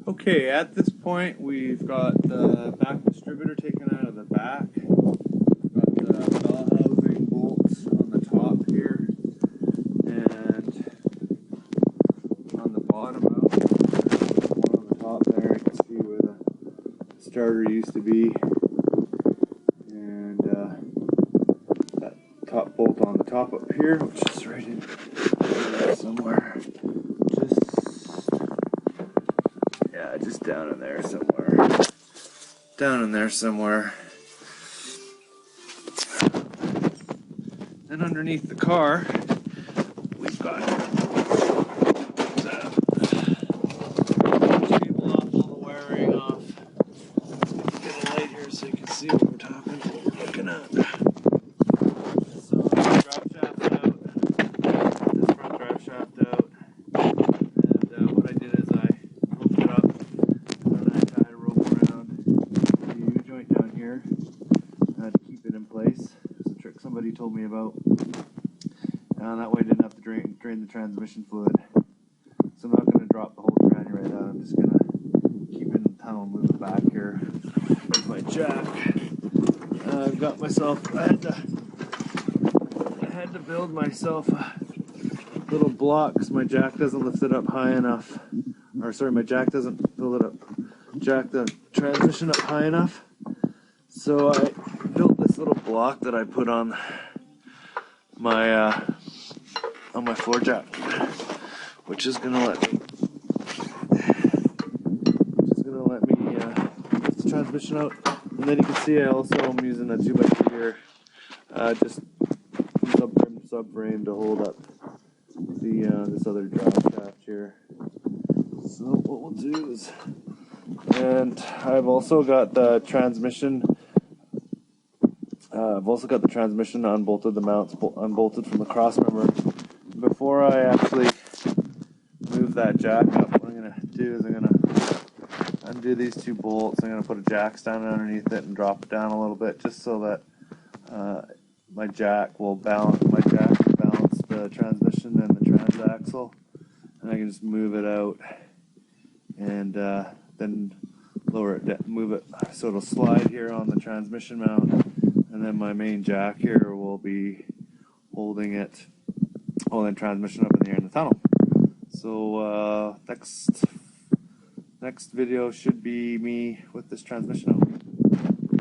Okay, at this point we've got the back distributor taken out of the back. We've got the bell housing bolts on the top here, and on the bottom out, one on the top there, you can see where the starter used to be, and that top bolt on the top up here, which is right in there somewhere. Just down in there somewhere. Down in there somewhere. And underneath the car, we've got cable off, all the wiring off. Get a light here so you can see what we're looking at. So, drive shaft out. This front drive shaft out. And what I did is I hooked it up. To keep it in place. It's a trick somebody told me about, and that way I didn't have to drain the transmission fluid. So I'm not going to drop the whole tranny right out. I'm just going to keep it in the tunnel and move it back here with my jack. I've got myself, I had to build myself a little block because my jack doesn't lift it up high enough, or sorry, my jack doesn't build it up, jack the transmission up high enough. So I built this little block that I put on my floor jack, which is gonna let me lift the transmission out. And then you can see I also am using a 2x2 here, just subframe to hold up the this other drive shaft here. So what we'll do is, and I've also got the transmission. I've also got the transmission unbolted, the mounts unbolted from the cross member. Before I actually move that jack up, what I'm going to do is I'm going to undo these two bolts. I'm going to put a jack stand underneath it and drop it down a little bit, just so that my jack will balance the transmission and the transaxle, and I can just move it out and then lower it, move it so it'll slide here on the transmission mount, and then my main jack here will be holding transmission up in the air in the tunnel. So next video should be me with this transmission out.